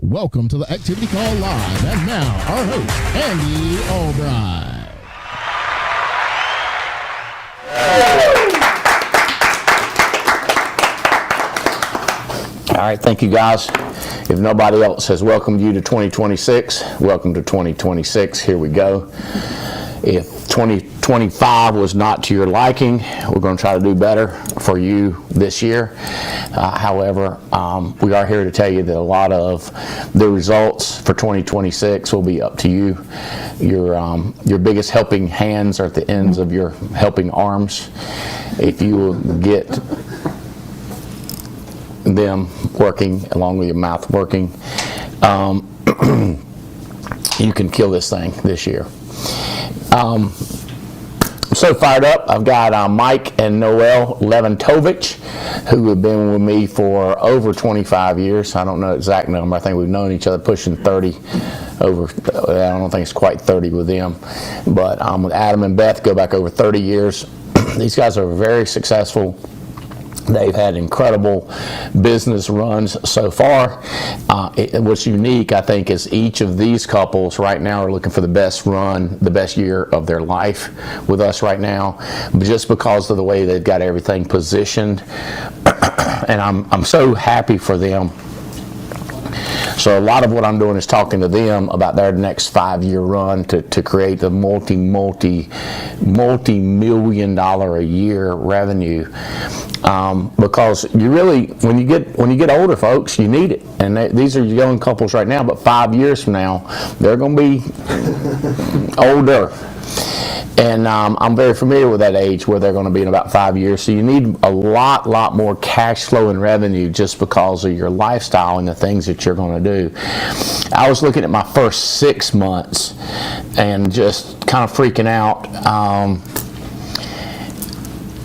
Welcome to the Activity Call Live, and now our host, Andy Albright. All right, thank you guys. If nobody else has welcomed you to 2026, welcome to 2026. Here we go. If 2025 was not to your liking, we're going to try to do better for you this year. However, we are here to tell you that a lot of the results for 2026 will be up to you. Your biggest helping hands are at the ends of your helping arms. If you will get them working along with your mouth working, you can kill this thing this year. I'm so fired up. I've got Mike and Noelle Lewantowicz, who have been with me for over 25 years. I don't know the exact number. I think we've known each other pushing 30 over. I don't think it's quite 30 with them. But with Adam and Beth, go back over 30 years. These guys are very successful. They've had incredible business runs so far. What's unique, I think, is each of these couples right now are looking for the best run, the best year of their life with us right now, just because of the way they've got everything positioned. And I'm so happy for them. So a lot of what I'm doing is talking to them about their next 5-year run to create the multi-million dollar a year revenue. Because you really, when you get older, folks, you need it. And these are young couples right now, but 5 years from now, they're going to be older. And I'm very familiar with that age where they're going to be in about 5 years. So you need a lot more cash flow and revenue just because of your lifestyle and the things that you're going to do. I was looking at my first 6 months and just kind of freaking out.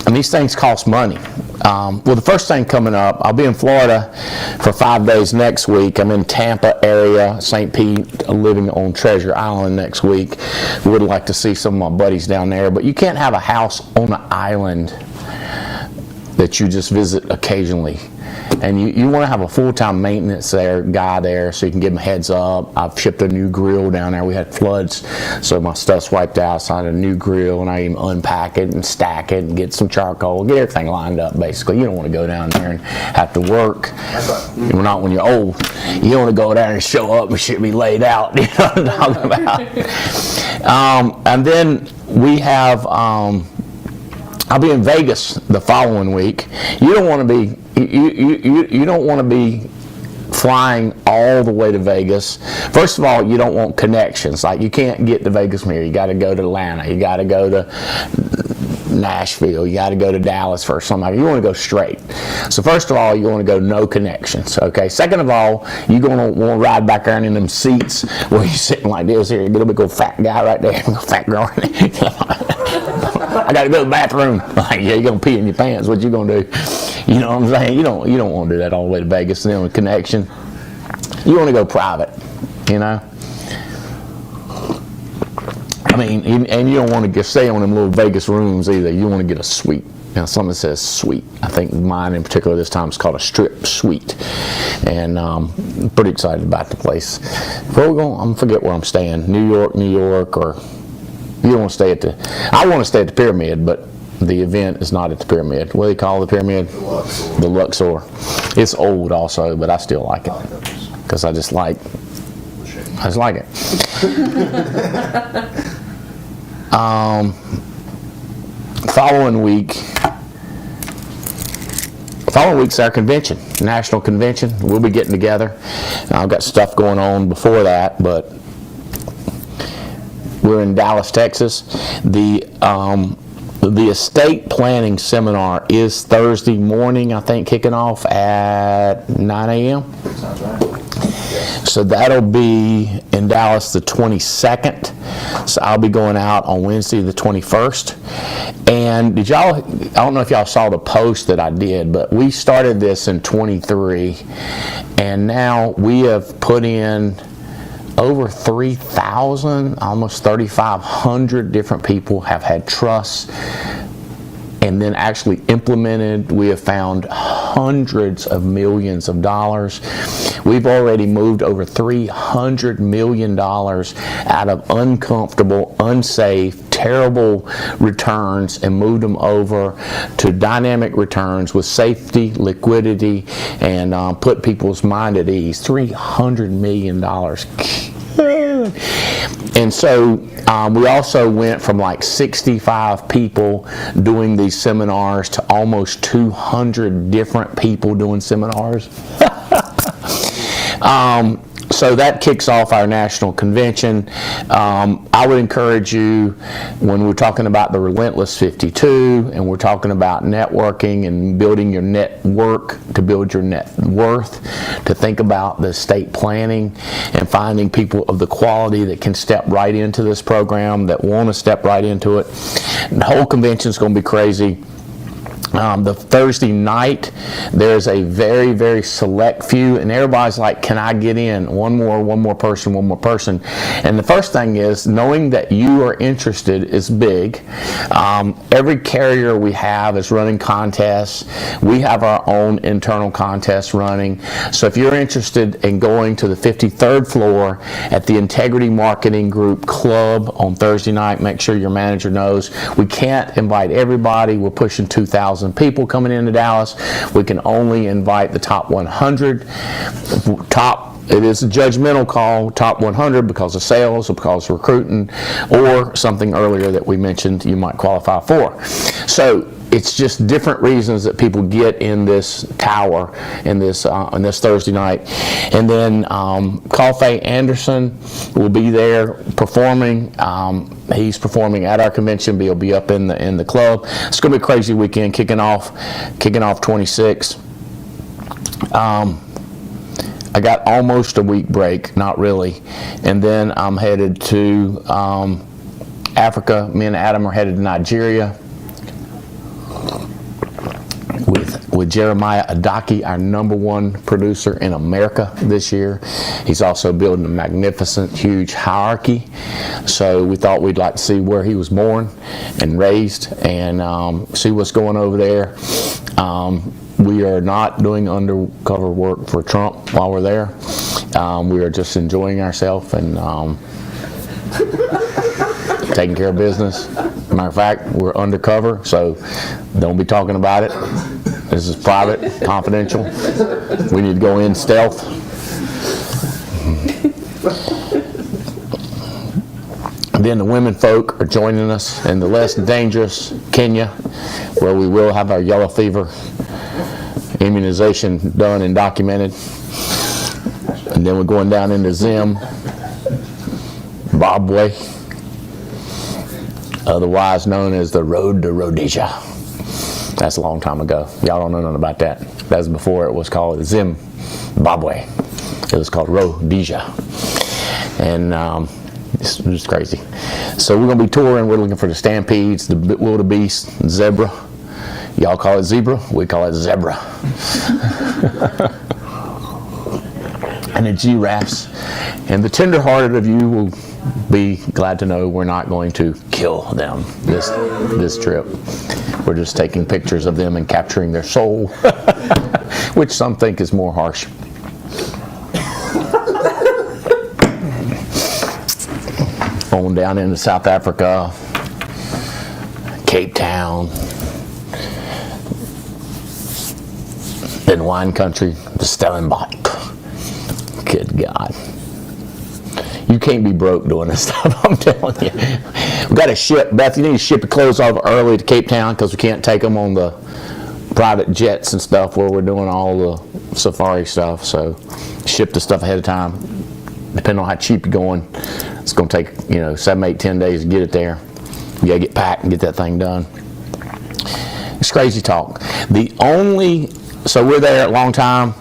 And these things cost money. Well, the first thing coming up, I'll be in Florida for 5 days next week. I'm in Tampa area, St. Pete, living on Treasure Island next week. Would like to see some of my buddies down there. But you can't have a house on an island that you just visit occasionally. And you want to have a full-time maintenance guy there so you can give them a heads up. I've shipped a new grill down there. We had floods, so my stuff's wiped out. So I had a new grill, and I even unpack it and stack it and get some charcoal, get everything lined up, basically. You don't want to go down there and have to work. Well, not when you're old. You don't want to go down there and show up and shit be laid out. You know what I'm talking about? And then we have... I'll be in Vegas the following week. You don't want to be you don't want to be flying all the way to Vegas. First of all, you don't want connections. Like, you can't get to Vegas from here. You got to go to Atlanta. You got to go to Nashville. You got to go to Dallas first. Something. You want to go straight. So first of all, you want to go no connections. Okay. Second of all, you're going to want to ride back there in them seats where you're sitting like this here. Get a big old fat guy right there. Fat girl. I got to go to the bathroom. Like, yeah, you're going to pee in your pants. What you going to do? You know what I'm saying? You don't want to do that all the way to Vegas and then with connection. You want to go private, you know? I mean, and you don't want to just stay on them little Vegas rooms either. You want to get a suite. Now, something says suite. I think mine in particular this time is called a strip suite. And I'm pretty excited about the place. Where we going? I'm going to forget where I'm staying. New York, or you don't want to stay at the... I want to stay at the Pyramid, but the event is not at the Pyramid. What do they call the Pyramid? The Luxor. It's old also, but I still like it. Because I just like it. Following week's our convention, national convention. We'll be getting together. I've got stuff going on before that, but we're in Dallas, Texas. The estate planning seminar is Thursday morning, I think, kicking off at 9 a.m. Sounds right. So that'll be in Dallas the 22nd. So I'll be going out on Wednesday the 21st. And I don't know if y'all saw the post that I did, but we started this in 23, and now we have put in over 3,000, almost 3,500 different people have had trusts and then actually implemented. We have found hundreds of millions of dollars. We've already moved over $300 million out of uncomfortable, unsafe, terrible returns and moved them over to dynamic returns with safety, liquidity, and put people's mind at ease. $300 million. And so we also went from like 65 people doing these seminars to almost 200 different people doing seminars. So that kicks off our national convention. I would encourage you, when we're talking about the Relentless 52 and we're talking about networking and building your network to build your net worth, to think about the estate planning and finding people of the quality that can step right into this program, that want to step right into it. The whole convention is going to be crazy. The Thursday night, there's a very, very select few, and everybody's like, can I get in? One more person. And the first thing is, knowing that you are interested is big. Every carrier we have is running contests. We have our own internal contests running. So if you're interested in going to the 53rd floor at the Integrity Marketing Group Club on Thursday night, make sure your manager knows. We can't invite everybody. We're pushing 2,000 people coming into Dallas. We can only invite the top 100. It is a judgmental call, top 100, because of sales or because of recruiting or something earlier that we mentioned you might qualify for. So it's just different reasons that people get in this tower in this Thursday night. And then Coffey Anderson will be there performing. He's performing at our convention, but he'll be up in the club. It's going to be a crazy weekend, kicking off 26. I got almost a week break, not really, and then I'm headed to Africa. Me and Adam are headed to Nigeria with Jeremiah Adaki, our #1 producer in America this year. He's also building a magnificent, huge hierarchy. So we thought we'd like to see where he was born and raised and see what's going over there. We are not doing undercover work for Trump while we're there. We are just enjoying ourselves and taking care of business. Matter of fact, we're undercover, so don't be talking about it. This is private, confidential. We need to go in stealth. Then the women folk are joining us in the less dangerous Kenya, where we will have our yellow fever immunization done and documented. And then we're going down into Zimbabwe, otherwise known as the Road to Rhodesia. That's a long time ago. Y'all don't know nothing about that. That was before it was called Zimbabwe. It was called Rhodesia. And it's just crazy. So we're going to be touring. We're looking for the stampedes, the wildebeest, zebra. Y'all call it zebra, we call it zebra. And the giraffes. And the tender-hearted of you will be glad to know we're not going to kill them this trip. We're just taking pictures of them and capturing their soul, which some think is more harsh. On down into South Africa, Cape Town, then wine country, the Stellenbosch. Good God. You can't be broke doing this stuff, I'm telling you. We've got to ship. Beth, you need to ship your clothes off early to Cape Town because we can't take them on the private jets and stuff where we're doing all the safari stuff. So ship the stuff ahead of time. Depending on how cheap you're going, it's going to take 7, 8, 10 days to get it there. You got to get packed and get that thing done. It's crazy talk. So we're there a long time.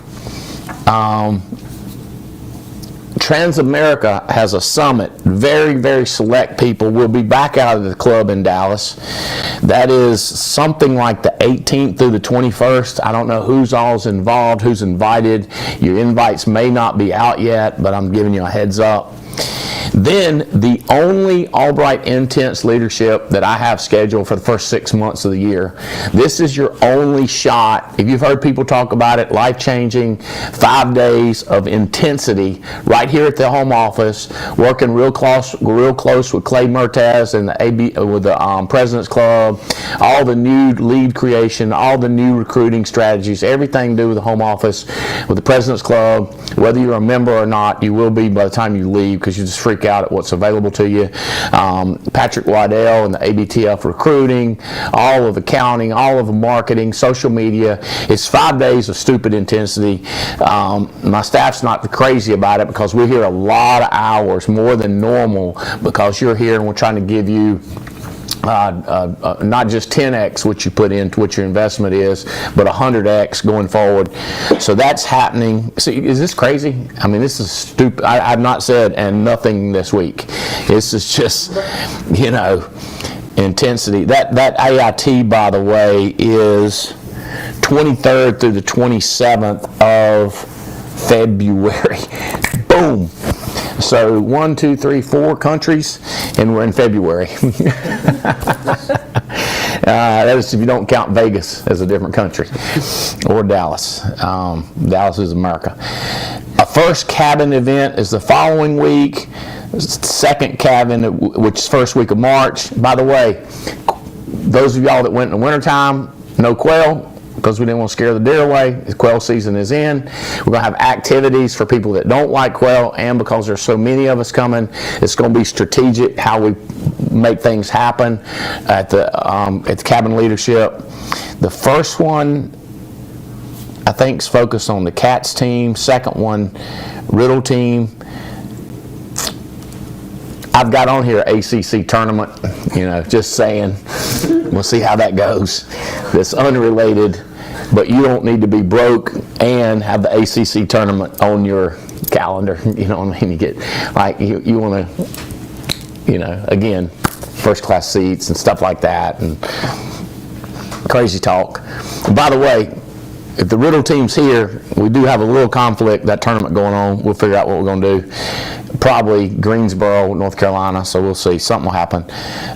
Transamerica has a summit. Very, very select people. We'll be back out of the club in Dallas. That is something like the 18th through the 21st. I don't know who's all's involved, who's invited. Your invites may not be out yet, but I'm giving you a heads up. Then the only Albright Intense leadership that I have scheduled for the first 6 months of the year. This is your only shot. If you've heard people talk about it, life-changing, 5 days of intensity right here at the home office, working real close with Clay Mertaz and with the President's Club, all the new lead creation, all the new recruiting strategies, everything to do with the home office, with the President's Club. Whether you're a member or not, you will be by the time you leave, because you just freak out at what's available to you. Patrick Waddell and the ABTF recruiting, all of accounting, all of the marketing, social media. It's 5 days of stupid intensity. My staff's not crazy about it because we're here a lot of hours, more than normal, because you're here and we're trying to give you not just 10x what you put into what your investment is, but 100x going forward. So that's happening. See, is this crazy? I mean, this is stupid. I've not said and nothing this week. This is just, intensity. That AIT, by the way, is 23rd through the 27th of February. Boom. So 1, 2, 3, 4 countries, and we're in February. That is if you don't count Vegas as a different country, or Dallas. Dallas is America. A first cabin event is the following week. Second cabin, which is first week of March. By the way, those of y'all that went in the wintertime, no quail, because we didn't want to scare the deer away. The quail season is in. We're going to have activities for people that don't like quail, and because there's so many of us coming, it's going to be strategic how we make things happen at the cabin leadership. The first one, I think, is focused on the Katz team. Second one, Riddle team. I've got on here ACC tournament, just saying. We'll see how that goes. That's unrelated, but you don't need to be broke and have the ACC tournament on your calendar. You know what I mean? You get, you want to, again, first class seats and stuff like that, and crazy talk. By the way, if the Riddle team's here, we do have a little conflict, that tournament going on. We'll figure out what we're going to do. Probably Greensboro, North Carolina, so we'll see. Something will happen.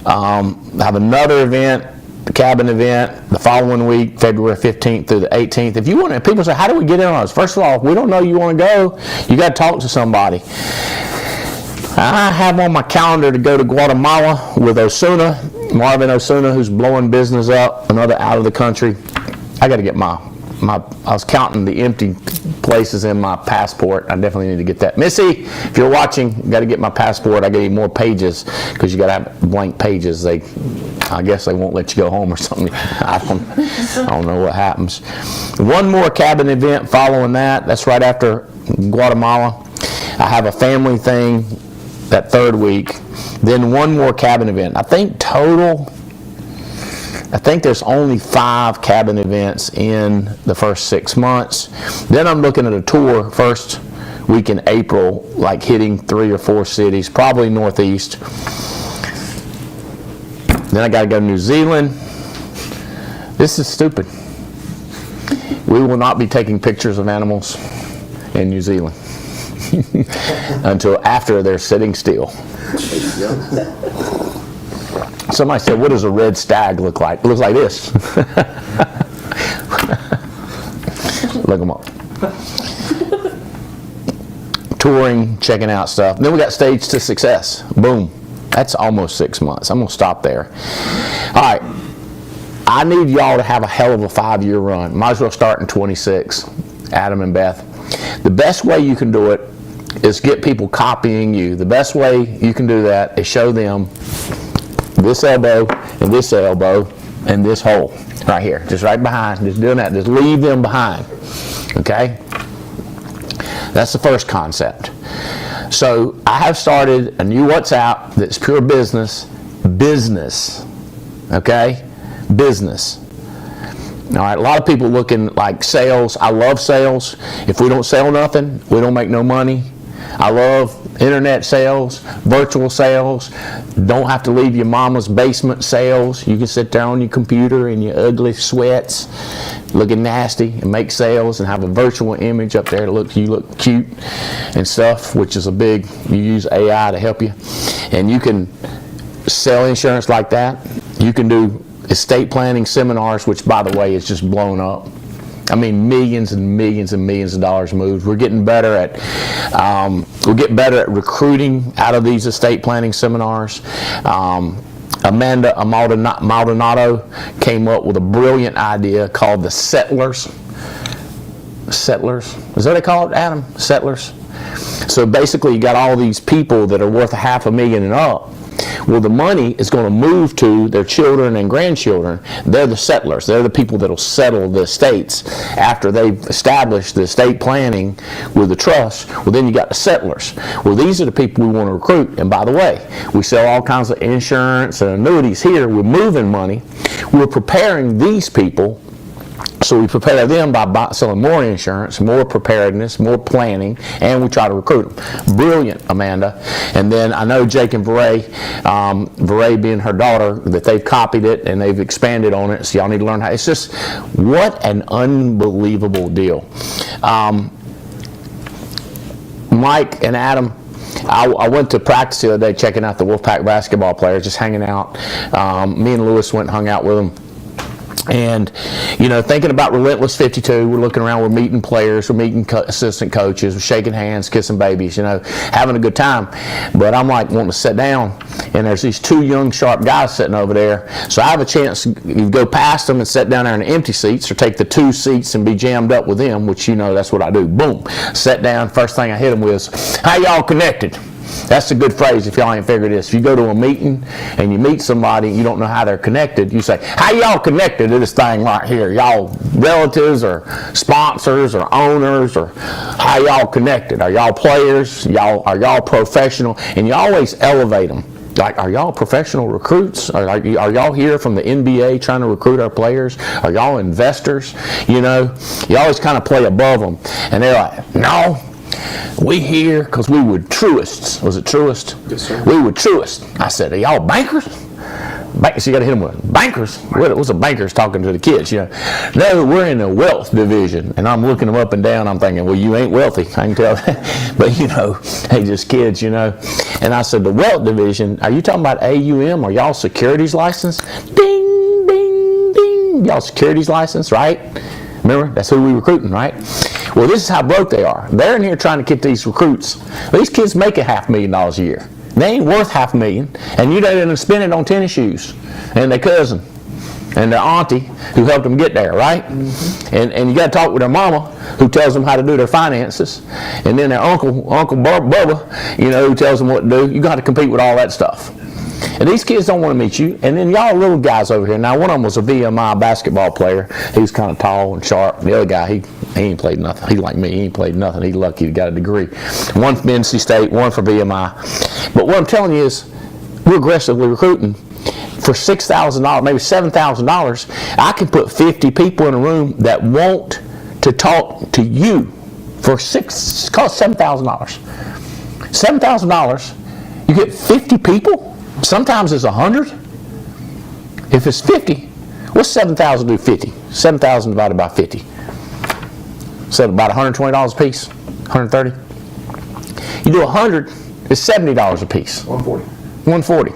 Have another event, the cabin event, the following week, February 15th through the 18th. If you want to, people say, how do we get in on this? First of all, if we don't know you want to go, you got to talk to somebody. I have on my calendar to go to Guatemala with Osuna, Marvin Osuna, who's blowing business up, another out of the country. I got to get I was counting the empty places in my passport. I definitely need to get that. Missy, if you're watching, you got to get my passport. I got to need more pages because you got to have blank pages. I guess they won't let you go home or something. I don't know what happens. One more cabin event following that. That's right after Guatemala. I have a family thing that third week. Then one more cabin event. I think there's only 5 cabin events in the first 6 months. Then I'm looking at a tour first week in April, like hitting 3 or 4 cities, probably Northeast. Then I got to go to New Zealand. This is stupid. We will not be taking pictures of animals in New Zealand until after they're sitting still. Somebody said, what does a red stag look like? It looks like this. Look them up. Touring, checking out stuff. Then we got Stage to Success. Boom. That's almost 6 months. I'm going to stop there. All right. I need y'all to have a hell of a 5-year run. Might as well start in 26. Adam and Beth. The best way you can do it is get people copying you. The best way you can do that is show them this elbow and this elbow and this hole right here, just right behind, just doing that, just leave them behind, okay? That's the first concept. So I have started a new WhatsApp that's pure business, okay? Business. All right, a lot of people looking like sales. I love sales. If we don't sell nothing, we don't make no money. I love internet sales, virtual sales. Don't have to leave your mama's basement sales. You can sit there on your computer in your ugly sweats, looking nasty, and make sales and have a virtual image up there that you look cute and stuff, which is you use AI to help you. And you can sell insurance like that. You can do estate planning seminars, which by the way is just blown up. I mean, millions and millions and millions of dollars moved. We're getting better at recruiting out of these estate planning seminars. Amanda Maldonado came up with a brilliant idea called the Settlers. Settlers? Is that what they call it, Adam? Settlers? So basically you got all these people that are worth $500,000 and up. Well, the money is going to move to their children and grandchildren. They're the settlers. They're the people that will settle the estates after they've established the estate planning with the trust. Well, then you got the settlers. Well, these are the people we want to recruit. And by the way, we sell all kinds of insurance and annuities here. We're moving money. We're preparing these people. So we prepare them by selling more insurance, more preparedness, more planning, and we try to recruit them. Brilliant, Amanda. And then I know Jake and Veray being her daughter, that they've copied it and they've expanded on it. So y'all need to learn how. It's just, what an unbelievable deal. Mike and Adam, I went to practice the other day checking out the Wolfpack basketball players, just hanging out. Me and Lewis went and hung out with them. And, thinking about Relentless 52, we're looking around, we're meeting players, we're meeting assistant coaches, we're shaking hands, kissing babies, having a good time. But I'm like wanting to sit down, and there's these two young, sharp guys sitting over there. So I have a chance to go past them and sit down there in the empty seats, or take the two seats and be jammed up with them, which that's what I do. Boom. Sat down, first thing I hit them with is, how y'all connected? That's a good phrase if y'all ain't figured this. If you go to a meeting and you meet somebody and you don't know how they're connected, you say, how y'all connected to this thing right here? Y'all relatives or sponsors or owners, or how y'all connected? Are y'all players? Are y'all professional? And you always elevate them. Like, are y'all professional recruits? Are y'all here from the NBA trying to recruit our players? Are y'all investors? You always kind of play above them. And they're like, no. We here because we were truists. Was it truist? Yes, sir. We were truists. I said, are y'all bankers? So you got to hit them with bankers. What's a bankers talking to the kids? No, we're in the wealth division. And I'm looking them up and down. I'm thinking, well, you ain't wealthy. I can tell that. But hey, just kids, And I said, the wealth division. Are you talking about AUM? Are y'all securities license? Ding, ding, ding. Y'all securities license, right? Remember, that's who we recruiting, right? Well, this is how broke they are. They're in here trying to get these recruits. These kids make $500,000 a year. They ain't worth $500,000, and you didn't spend it on tennis shoes and their cousin and their auntie who helped them get there, right? Mm-hmm. And you got to talk with their mama who tells them how to do their finances, and then their uncle Bubba, who tells them what to do. You got to compete with all that stuff. And these kids don't want to meet you. And then y'all little guys over here. Now, one of them was a VMI basketball player. He was kind of tall and sharp. The other guy, he ain't played nothing. He like me. He ain't played nothing. He's lucky he got a degree. One for NC State, one for VMI. But what I'm telling you is, we're aggressively recruiting. For $6,000, maybe $7,000, I can put 50 people in a room that want to talk to you for it costs $7,000. $7,000, you get 50 people? Sometimes it's 100. If it's 50, what's 7,000 do 50? 7,000 divided by 50. So about $120 a piece, 130. You do 100, it's $70 a piece. 140.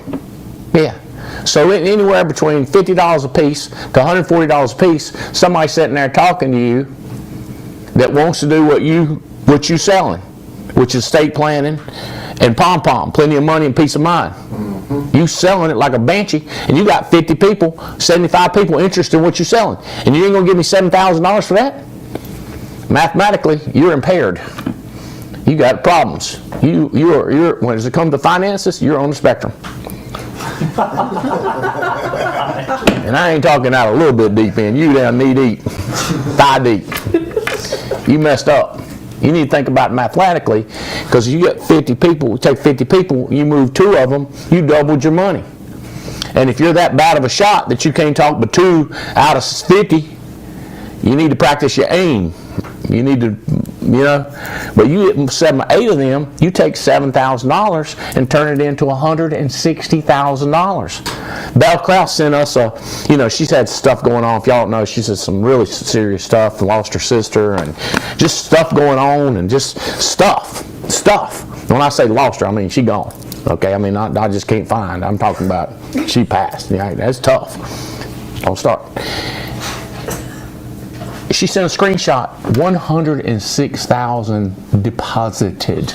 Yeah. So anywhere between $50 a piece to $140 a piece, somebody sitting there talking to you that wants to do what you selling, which is estate planning and pom-pom, plenty of money and peace of mind. Mm-hmm. You selling it like a banshee, and you got 50 people, 75 people interested in what you're selling, and you ain't gonna give me $7,000 for that? Mathematically, you're impaired. You got problems. You're when it comes to finances, you're on the spectrum. And I ain't talking out a little bit deep in. You down knee deep, thigh deep. You messed up. You need to think about it mathematically, because you get 50 people, take 50 people, you move 2 of them, you doubled your money. And if you're that bad of a shot that you can't talk but 2 out of 50, you need to practice your aim. You need to you know. But you get 7 or 8 of them, you take $7,000 and turn it into $160,000. Belle Krause sent us she's had stuff going on. If y'all don't know, she's had some really serious stuff, lost her sister, and just stuff going on, and just stuff. When I say lost her, I mean she gone. Okay, I mean I just can't find. I'm talking about she passed. Yeah, that's tough. Don't start. She sent a screenshot, 106,000 deposited.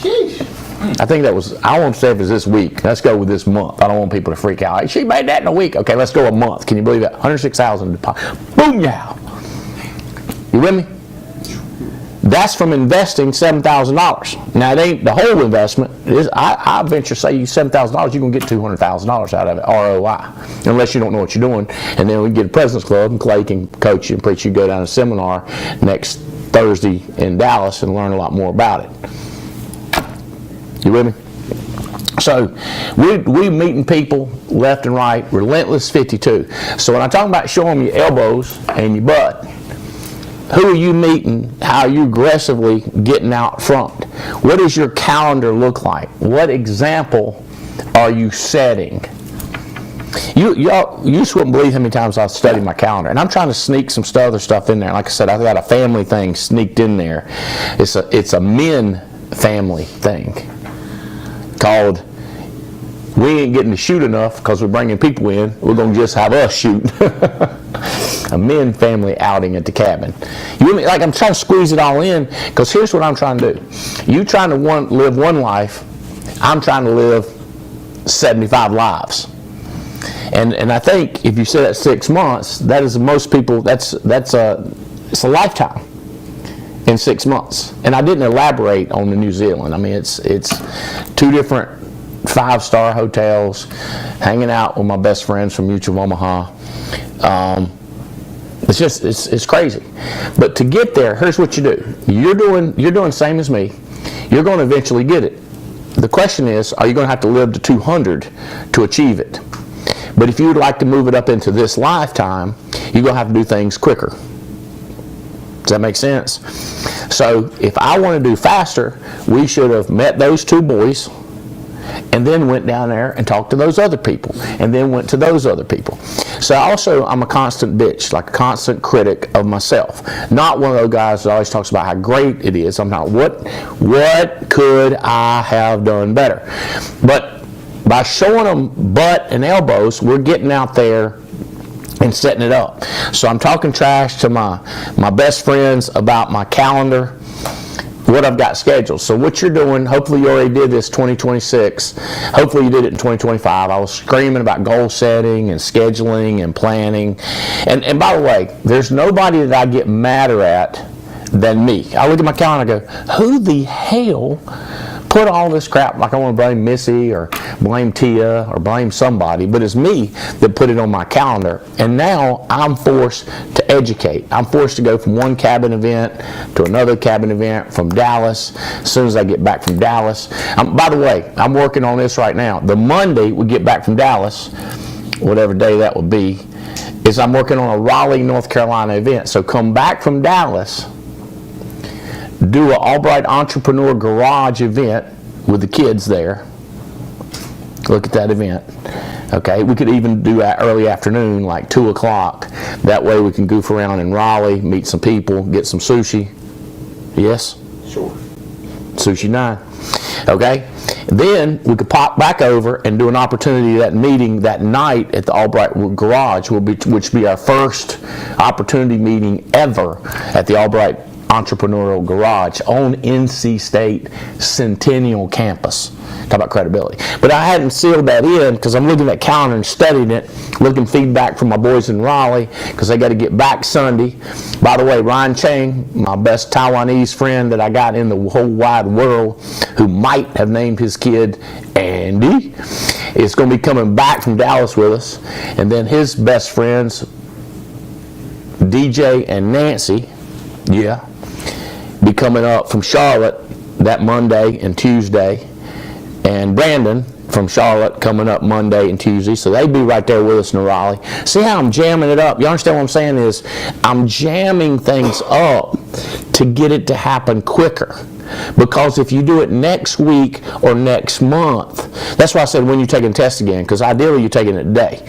I think that was, I won't say if it's this week. Let's go with this month. I don't want people to freak out. Hey, she made that in a week. Okay, let's go a month. Can you believe that? 106,000 deposited. Boom, yeah. You with me? That's from investing $7,000. Now, it ain't the whole investment. I venture to say you $7,000, you're going to get $200,000 out of it, ROI, unless you don't know what you're doing. And then we get a President's Club, and Clay can coach you and preach you. Go down to a seminar next Thursday in Dallas and learn a lot more about it. You with me? So we meeting people left and right, Relentless 52. So when I talk about showing them your elbows and your butt, who are you meeting? How are you aggressively getting out front? What does your calendar look like? What example are you setting? You just wouldn't believe how many times I've studied my calendar. And I'm trying to sneak some other stuff in there. Like I said, I've got a family thing sneaked in there. It's a men family thing called We Ain't Getting to Shoot Enough because we're bringing people in. We're going to just have us shoot. A men family outing at the cabin. Like, I'm trying to squeeze it all in, because here's what I'm trying to do. You trying to live one life, I'm trying to live 75 lives. And I think if you say that 6 months, that is most people, it's a lifetime in 6 months. And I didn't elaborate on the New Zealand. I mean, it's 2 different 5-star hotels, hanging out with my best friends from Mutual Omaha. It's crazy. But to get there, here's what you do. You're doing the same as me. You're going to eventually get it. The question is, are you going to have to live to 200 to achieve it? But if you would like to move it up into this lifetime, you're going to have to do things quicker. Does that make sense? So if I want to do faster, we should have met those 2 boys, and then went down there and talked to those other people, and then went to those other people. So I'm a constant bitch, like a constant critic of myself. Not one of those guys that always talks about how great it is. I'm not, what could I have done better? But by showing them butt and elbows, we're getting out there and setting it up. So I'm talking trash to my best friends about my calendar, what I've got scheduled. So what you're doing, hopefully you already did this 2026. Hopefully you did it in 2025. I was screaming about goal setting and scheduling and planning. And by the way, there's nobody that I get madder at than me. I look at my calendar and go, who the hell put all this crap, like I want to blame Missy or blame Tia or blame somebody, but it's me that put it on my calendar. And now I'm forced to educate. I'm forced to go from one cabin event to another cabin event from Dallas as soon as I get back from Dallas. By the way, I'm working on this right now. The Monday we get back from Dallas, whatever day that would be, is I'm working on a Raleigh, North Carolina event. So come back from Dallas, do an Albright Entrepreneur Garage event with the kids there. Look at that event. Okay, we could even do that early afternoon, like 2 o'clock. That way we can goof around in Raleigh, meet some people, get some sushi. Yes? Sure. Sushi 9. Okay? Then we could pop back over and do an opportunity, that meeting that night at the Albright Garage, which be our first opportunity meeting ever at the Albright Entrepreneurial Garage on NC State Centennial Campus. Talk about credibility. But I hadn't sealed that in because I'm looking at calendar and studying it, looking feedback from my boys in Raleigh because they got to get back Sunday. By the way, Ryan Chang, my best Taiwanese friend that I got in the whole wide world, who might have named his kid Andy, is going to be coming back from Dallas with us. And then his best friends, DJ and Nancy, be coming up from Charlotte that Monday and Tuesday. And Brandon from Charlotte coming up Monday and Tuesday, so they'd be right there with us in Raleigh. See how I'm jamming it up? You understand what I'm saying is I'm jamming things up to get it to happen quicker. Because if you do it next week or next month, that's why I said when you're taking tests again, because ideally you're taking it today.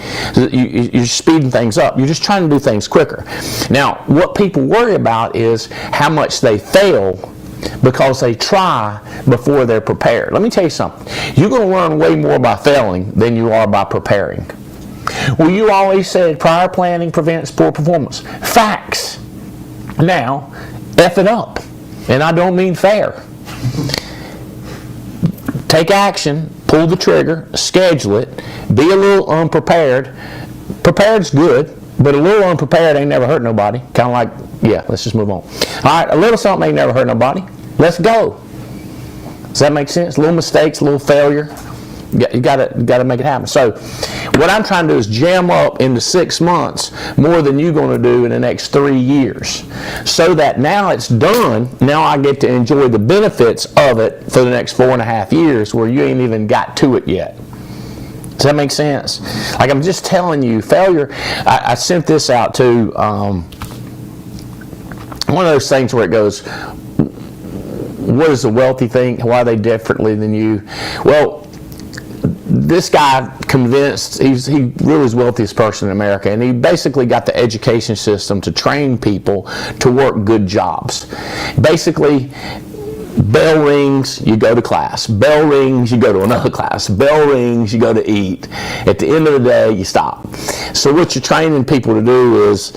You're speeding things up. You're just trying to do things quicker. Now, what people worry about is how much they fail because they try before they're prepared. Let me tell you something. You're going to learn way more by failing than you are by preparing. Well, you always said prior planning prevents poor performance. Facts. Now, F it up. And I don't mean fair. Take action, pull the trigger, schedule it, be a little unprepared. Prepared's good, but a little unprepared ain't never hurt nobody. Kind of like, yeah, let's just move on. All right, a little something ain't never hurt nobody. Let's go. Does that make sense? Little mistakes, a little failure. You got to make it happen. So what I'm trying to do is jam up into 6 months more than you're going to do in the next 3 years. So that now it's done, now I get to enjoy the benefits of it for the next 4.5 years where you ain't even got to it yet. Does that make sense? Like I'm just telling you, failure, I sent this out to one of those things where it goes, what is the wealthy thing? Why are they differently than you? Well, this guy convinced, he really is the wealthiest person in America, and he basically got the education system to train people to work good jobs. Basically, bell rings, you go to class. Bell rings, you go to another class. Bell rings, you go to eat. At the end of the day, you stop. So what you're training people to do is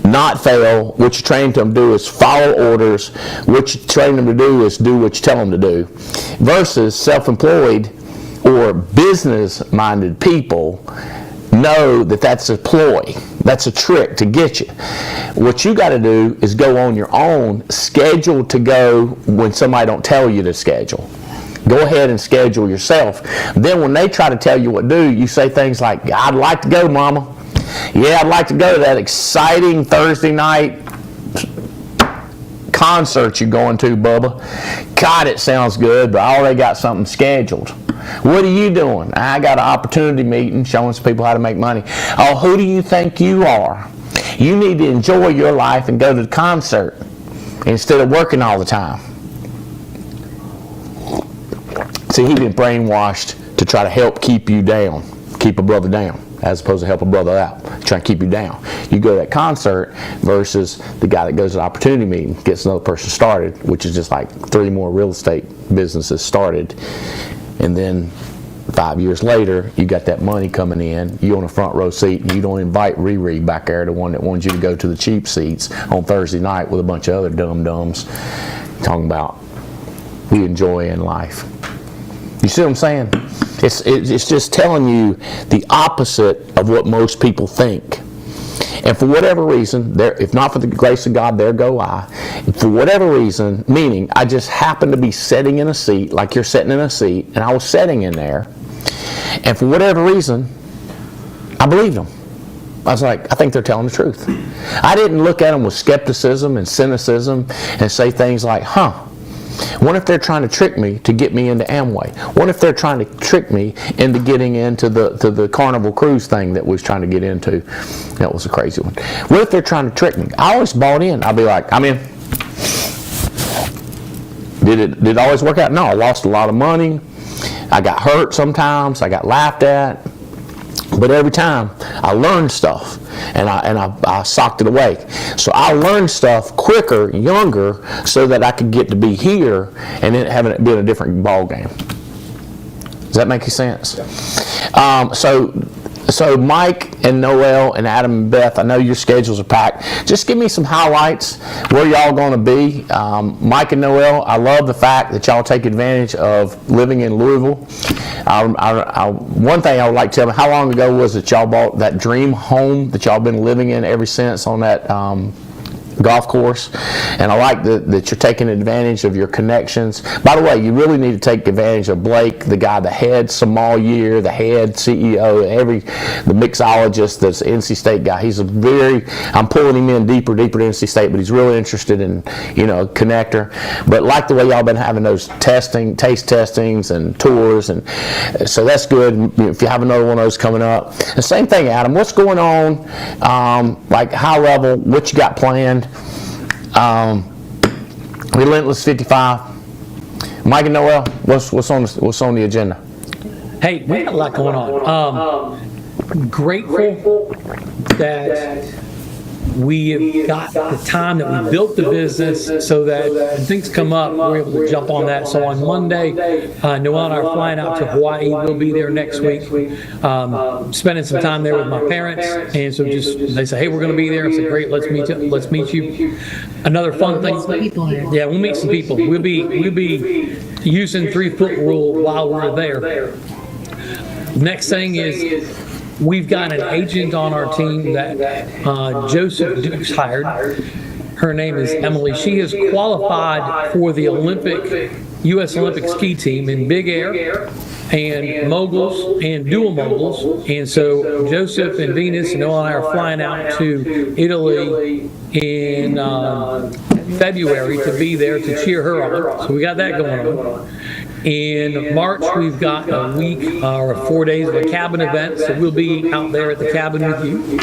not fail. What you're training them to do is follow orders. What you're training them to do is do what you tell them to do. Versus self-employed or business-minded people know that that's a ploy. That's a trick to get you. What you got to do is go on your own, schedule to go when somebody don't tell you to schedule. Go ahead and schedule yourself. Then when they try to tell you what to do, you say things like, I'd like to go, Mama. Yeah, I'd like to go to that exciting Thursday night concert you're going to, Bubba. God, it sounds good, but I already got something scheduled. What are you doing? I got an opportunity meeting showing some people how to make money. Oh, who do you think you are? You need to enjoy your life and go to the concert instead of working all the time. See, he's been brainwashed to try to help keep you down, keep a brother down, as opposed to help a brother out, trying to keep you down. You go to that concert versus the guy that goes to the opportunity meeting, gets another person started, which is just like 3 more real estate businesses started. And then 5 years later, you got that money coming in, you on a front row seat, and you don't invite Riri back there, the one that wants you to go to the cheap seats on Thursday night with a bunch of other dum-dums talking about we enjoy in life. You see what I'm saying? It's just telling you the opposite of what most people think. And for whatever reason, if not for the grace of God, there go I. For whatever reason, meaning I just happened to be sitting in a seat, like you're sitting in a seat, and I was sitting in there. And for whatever reason, I believed them. I was like, I think they're telling the truth. I didn't look at them with skepticism and cynicism and say things like, what if they're trying to trick me to get me into Amway? What if they're trying to trick me into getting into the Carnival Cruise thing that we was trying to get into? That was a crazy one. What if they're trying to trick me? I always bought in. I'd be like, I'm in. Did it always work out? No, I lost a lot of money. I got hurt sometimes. I got laughed at. But every time I learned stuff and I socked it away. So I learned stuff quicker, younger, so that I could get to be here and then having it be a different ball game. Does that make sense? So Mike and Noelle and Adam and Beth, I know your schedules are packed. Just give me some highlights where y'all going to be. Mike and Noelle, I love the fact that y'all take advantage of living in Louisville. One thing I would like to tell me, how long ago was it y'all bought that dream home that y'all been living in ever since on that golf course, and I like that you're taking advantage of your connections. By the way, you really need to take advantage of Blake, the guy, the head sommelier, the head CEO, the mixologist, that's NC State guy. He's I'm pulling him in deeper to NC State, but he's really interested in, connector. But like the way y'all been having those taste testings and tours, and so that's good. If you have another one of those coming up. The same thing, Adam, what's going on, like high level, what you got planned? Relentless 55. Mike and Noelle, what's on the agenda? Hey, we got a lot going on. Grateful that we have got the time that we built the business so that when things come up, we're able to jump on that. So on Monday, Noelle and I are flying out to Hawaii. We'll be there next week, spending some time there with my parents. And so they say, hey, we're going to be there. I said, great, let's meet you. Another fun thing. Yeah, we'll meet some people. We'll be using 3-foot rule while we're there. Next thing is, we've got an agent on our team that Joseph Dukes hired. Her name is Emily. She is qualified for the U.S. Olympic ski team in big air and moguls and dual moguls. And so Joseph and Venus and Noelle and I are flying out to Italy in February to be there to cheer her on. So we got that going on. In March, we've got a week or 4 days of a cabin event, so we'll be out there at the cabin with you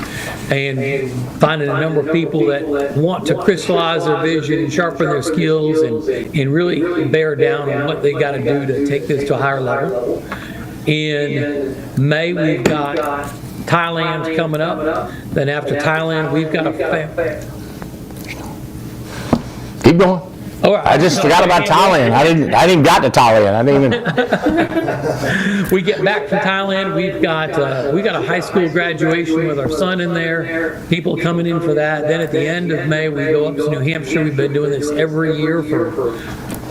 and finding a number of people that want to crystallize their vision and sharpen their skills and really bear down on what they got to do to take this to a higher level. In May, we've got Thailand coming up. Then after Thailand, we've got Keep going. Oh, I just forgot about Thailand. I didn't got to Thailand. I didn't even. We get back from Thailand. We've got a high school graduation with our son in there. People coming in for that. Then at the end of May, we go up to New Hampshire. We've been doing this every year for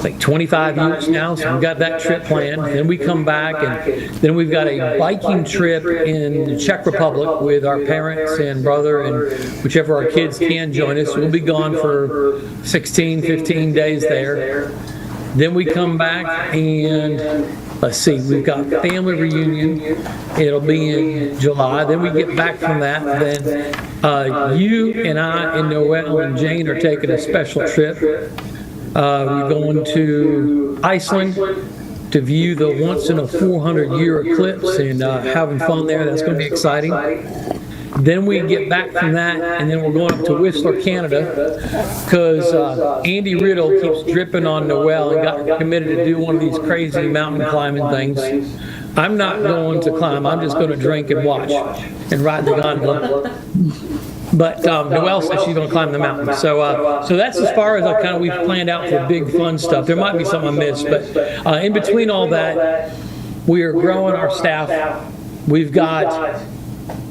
like 25 years now, so we've got that trip planned. Then we come back, and then we've got a biking trip in the Czech Republic with our parents and brother, and whichever our kids can join us. We'll be gone for 16, 15 days there. Then we come back, and let's see, we've got family reunion. It'll be in July. Then we get back from that. Then you and I and Noelle and Jane are taking a special trip. We're going to Iceland to view the once in a 400-year eclipse and having fun there. That's going to be exciting. Then we get back from that, and then we're going up to Whistler, Canada, because Andy Riddle keeps dripping on Noelle and got committed to do one of these crazy mountain climbing things. I'm not going to climb. I'm just going to drink and watch and ride the gondola. But Noelle says she's going to climb the mountain. So that's as far as we've planned out for big fun stuff. There might be something I missed, but in between all that, we are growing our staff. We've got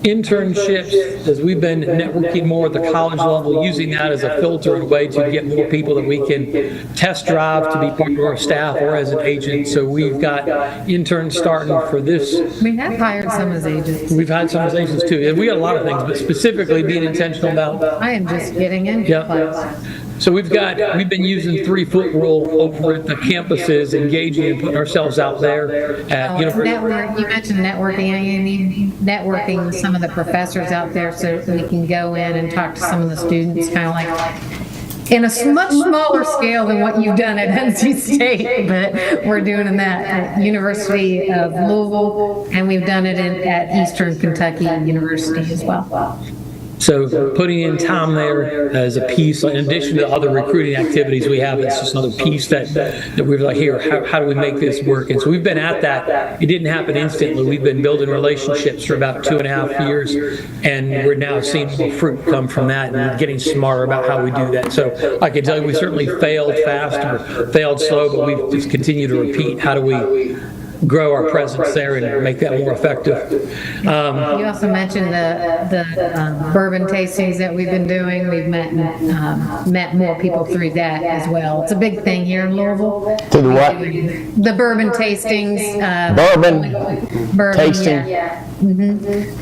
internships, as we've been networking more at the college level, using that as a filter and a way to get more people that we can test drive to be part of our staff or as an agent. So we've got interns starting for this. We have hired some as agents. We've had some as agents too. And we got a lot of things, but specifically being intentional about. I am just getting into class. So we've been using 3-foot rule over at the campuses, engaging and putting ourselves out there at university. You mentioned networking some of the professors out there so we can go in and talk to some of the students, kind of like in a much smaller scale than what you've done at NC State, but we're doing that at University of Louisville, and we've done it at Eastern Kentucky University as well. So putting in time there as a piece, in addition to other recruiting activities we have, it's just another piece that we're like, here, how do we make this work? And so we've been at that. It didn't happen instantly. We've been building relationships for about 2.5 years, and we're now seeing more fruit come from that and getting smarter about how we do that. So I can tell you we certainly failed fast or failed slow, but we've just continued to repeat. How do we grow our presence there and make that more effective. You also mentioned the bourbon tastings that we've been doing. We've met more people through that as well. It's a big thing here in Louisville. Through the what? The bourbon tastings. Bourbon tasting. Yeah.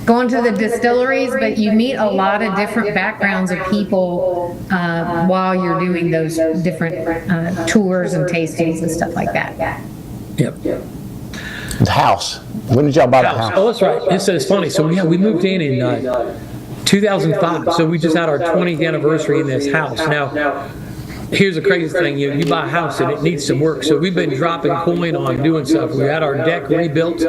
Going to the distilleries, but you meet a lot of different backgrounds of people while you're doing those different tours and tastings and stuff like that. Yep. The house. When did y'all buy that house? Oh, that's right. It's funny. So we moved in 2005. So we just had our 20th anniversary in this house. Now, here's the crazy thing. You buy a house and it needs some work. So we've been dropping coin on doing stuff. We had our deck rebuilt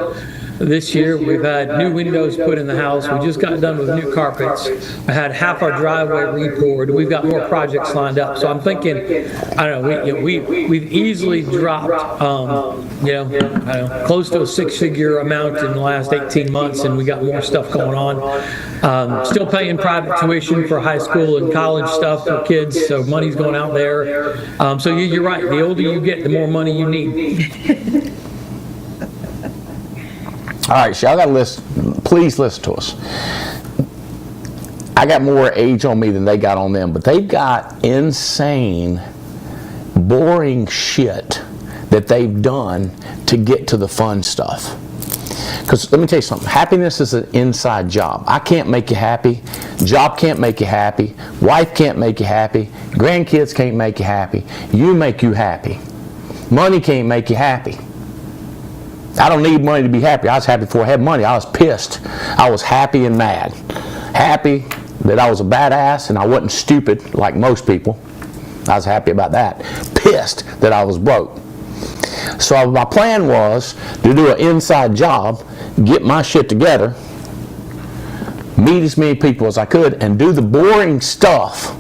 this year. We've had new windows put in the house. We just got done with new carpets. I had half our driveway re-poured. We've got more projects lined up. So I'm thinking, I don't know, we've easily dropped, close to a six-figure amount in the last 18 months, and we got more stuff going on. Still paying private tuition for high school and college stuff for kids, so money's going out there. So you're right. The older you get, the more money you need. All right, so y'all got to listen. Please listen to us. I got more age on me than they got on them, but they've got insane, boring shit that they've done to get to the fun stuff. Because let me tell you something. Happiness is an inside job. I can't make you happy. Job can't make you happy. Wife can't make you happy. Grandkids can't make you happy. You make you happy. Money can't make you happy. I don't need money to be happy. I was happy before I had money. I was pissed. I was happy and mad. Happy that I was a badass and I wasn't stupid like most people. I was happy about that. Pissed that I was broke. So my plan was to do an inside job, get my shit together, meet as many people as I could, and do the boring stuff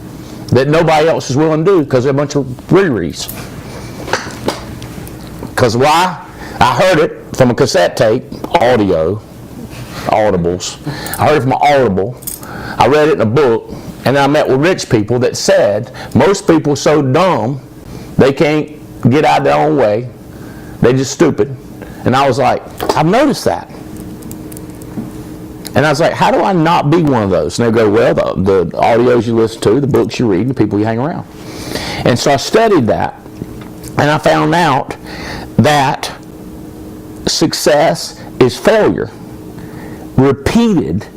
that nobody else is willing to do because they're a bunch of riris. Because why? I heard it from a cassette tape, audibles. I heard it from an audible. I read it in a book, and then I met with rich people that said most people are so dumb they can't get out of their own way. They just stupid. And I was like, I've noticed that. And I was like, how do I not be one of those? And they go, well, the audios you listen to, the books you read, the people you hang around. And so I studied that, and I found out that success is failure repeated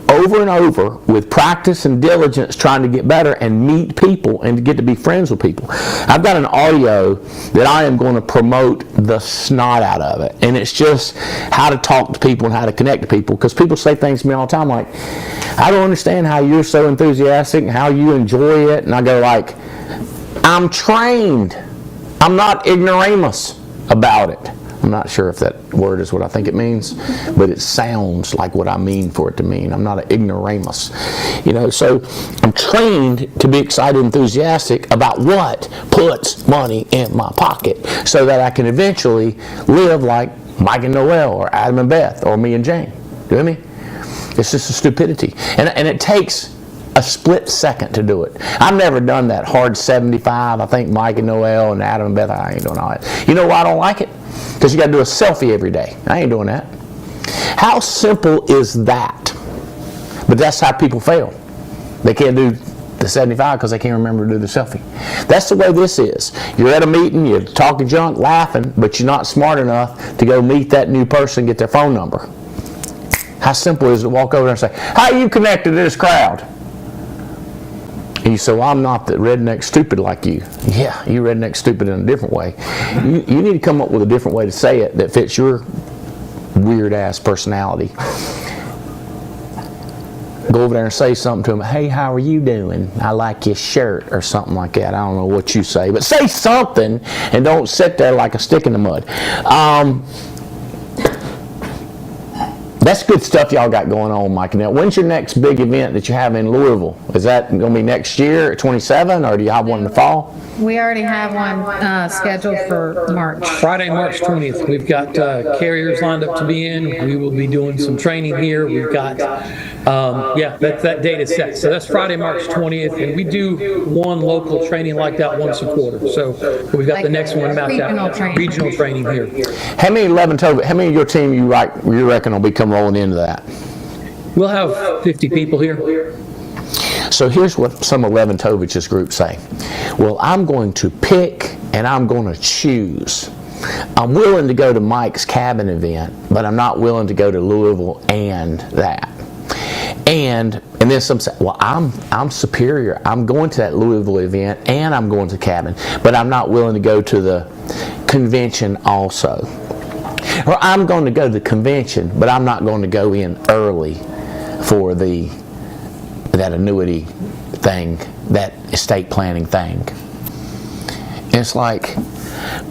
over and over with practice and diligence, trying to get better and meet people and to get to be friends with people. I've got an audio that I am going to promote the snot out of it, and it's just how to talk to people and how to connect to people, because people say things to me all the time like, I don't understand how you're so enthusiastic and how you enjoy it. And I go like, I'm trained. I'm not ignoramus about it. I'm not sure if that word is what I think it means, but it sounds like what I mean for it to mean. I'm not an ignoramus. So I'm trained to be excited and enthusiastic about what puts money in my pocket so that I can eventually live like Mike and Noelle or Adam and Beth or me and Jane. Do you hear me? It's just a stupidity. And it takes a split second to do it. I've never done that hard 75. I think Mike and Noelle and Adam and Beth, I ain't doing all that. You know why I don't like it? Because you got to do a selfie every day. I ain't doing that. How simple is that? But that's how people fail. They can't do the 75 because they can't remember to do the selfie. That's the way this is. You're at a meeting, you're talking junk, laughing, but you're not smart enough to go meet that new person and get their phone number. How simple is it to walk over there and say, how are you connected to this crowd? And you say, well, I'm not the redneck stupid like you. Yeah, you redneck stupid in a different way. You need to come up with a different way to say it that fits your weird-ass personality. Go over there and say something to them. Hey, how are you doing? I like your shirt, or something like that. I don't know what you say, but say something and don't sit there like a stick in the mud. That's good stuff y'all got going on, Mike. Now, when's your next big event that you have in Louisville? Is that going to be next year at 27, or do you have one in the fall? We already have one scheduled for March. Friday, March 20th. We've got carriers lined up to be in. We will be doing some training here. We've got Yeah, that date is set. So that's Friday, March 20th, and we do one local training like that once a quarter. So we've got Like the next one about regional that training. regional training here. How many how many of your team you reckon will become rolling into that? We'll have 50 people here. So here's what some of Lewantowicz's groups say. Well, I'm going to pick and I'm going to choose. I'm willing to go to Mike's cabin event, but I'm not willing to go to Louisville and that. And then some say, well, I'm superior. I'm going to that Louisville event and I'm going to the cabin, but I'm not willing to go to the convention also. Or I'm going to go to the convention, but I'm not going to go in early for that annuity thing, that estate planning thing. And it's like,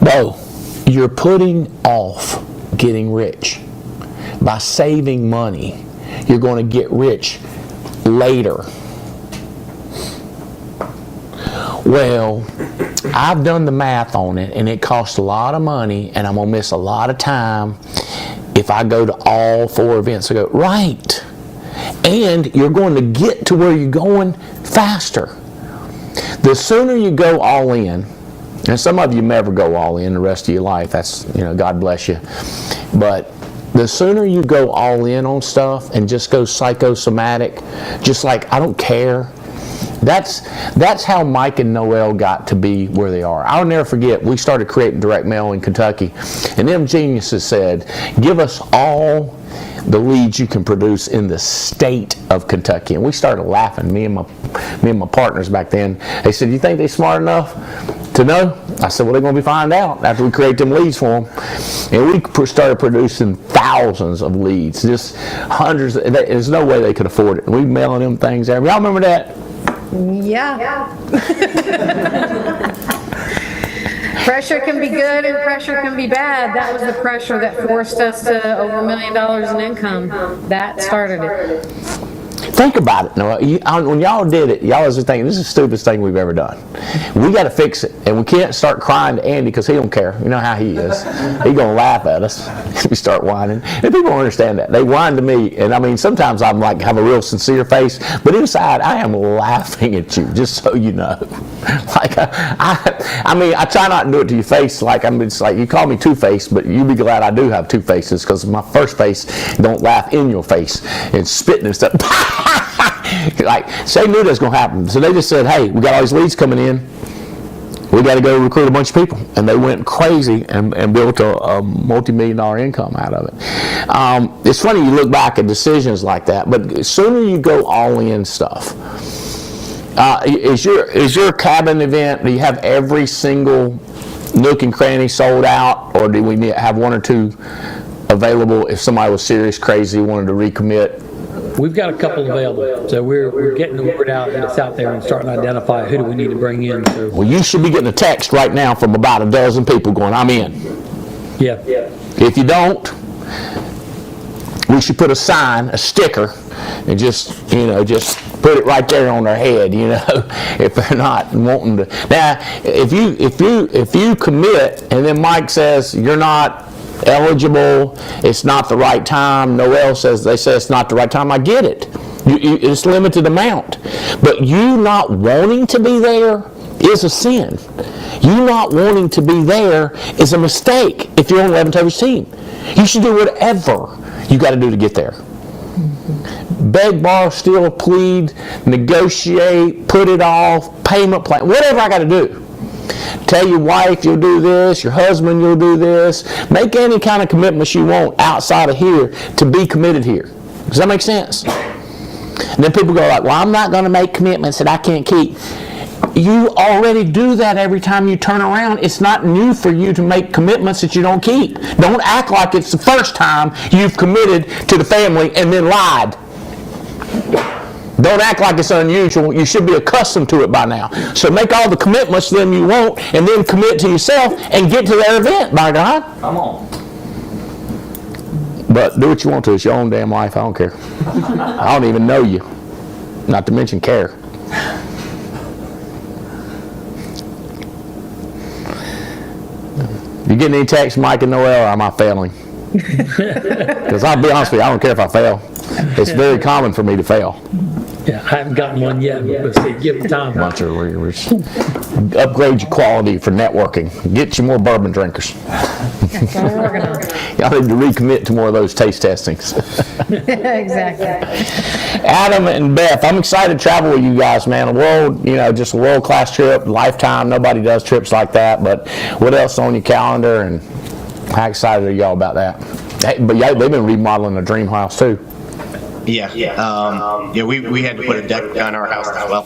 Bo, you're putting off getting rich. By saving money, you're going to get rich later. Well, I've done the math on it, and it costs a lot of money, and I'm going to miss a lot of time if I go to all 4 events. I go, right. And you're going to get to where you're going faster. The sooner you go all in, and some of you never go all in the rest of your life, that's, God bless you. But the sooner you go all in on stuff and just go psychosomatic, just like, I don't care. That's how Mike and Noelle got to be where they are. I'll never forget, we started creating direct mail in Kentucky, and them geniuses said, give us all the leads you can produce in the state of Kentucky. And we started laughing, me and my partners back then. They said, you think they're smart enough to know? I said, well, they're going to be find out after we create them leads for them. And we started producing thousands of leads, just hundreds. There's no way they could afford it. And we mailing them things there. Y'all remember that? Yeah. Pressure can be good and pressure can be bad. That was the pressure that forced us to over $1 million in income. That started it. Think about it, Noelle. When y'all did it, y'all was thinking, this is the stupidest thing we've ever done. We got to fix it. And we can't start crying to Andy because he don't care. You know how he is. He's going to laugh at us if we start whining. And people don't understand that. They whine to me. And I mean, sometimes I'm like, have a real sincere face. But inside, I am laughing at you, just so you know. Like, I mean, I try not to do it to your face. Like, it's like, you call me two-faced, but you be glad I do have two faces because my first face don't laugh in your face and spitting and stuff. Like, they knew that's going to happen. So they just said, hey, we got all these leads coming in. We got to go recruit a bunch of people. And they went crazy and built a multi-million-dollar income out of it. It's funny you look back at decisions like that, but the sooner you go all in stuff. Is your cabin event, do you have every single nook and cranny sold out, or do we have 1 or 2 available if somebody was serious, crazy, wanted to recommit? We've got a couple available, so we're getting the word out, and it's out there, and starting to identify who do we need to bring in. So. Well, you should be getting a text right now from about a dozen people going, I'm in. Yeah. If you don't, we should put a sign, a sticker, and just put it right there on their head, if they're not wanting to. Now, if you commit, and then Mike says you're not eligible, it's not the right time. Noelle says it's not the right time. I get it. It's limited amount. But you not wanting to be there is a sin. You not wanting to be there is a mistake if you're on Lewantowicz team. You should do whatever you got to do to get there. Beg, borrow, steal, plead, negotiate, put it off, payment plan, whatever I got to do. Tell your wife you'll do this, your husband you'll do this. Make any kind of commitments you want outside of here to be committed here. Does that make sense? And then people go like, well, I'm not going to make commitments that I can't keep. You already do that every time you turn around. It's not new for you to make commitments that you don't keep. Don't act like it's the first time you've committed to the family and then lied. Don't act like it's unusual. You should be accustomed to it by now. So make all the commitments then you want, and then commit to yourself and get to their event, by God. Come on. But do what you want to. It's your own damn life. I don't care. I don't even know you. Not to mention care. You getting any texts, Mike and Noelle, or am I failing? Because I'll be honest with you, I don't care if I fail. It's very common for me to fail. Yeah, I haven't gotten one yet, but we'll see. Give it time. Bunch of upgrade your quality for networking. Get you more bourbon drinkers. That's what we're working on. Y'all need to recommit to more of those taste testings. Exactly. Adam and Beth, I'm excited to travel with you guys, man. Just a world-class trip, lifetime. Nobody does trips like that. But what else on your calendar, and how excited are y'all about that? But yeah, they've been remodeling a dream house too. Yeah. We had to put a deck on our house as well,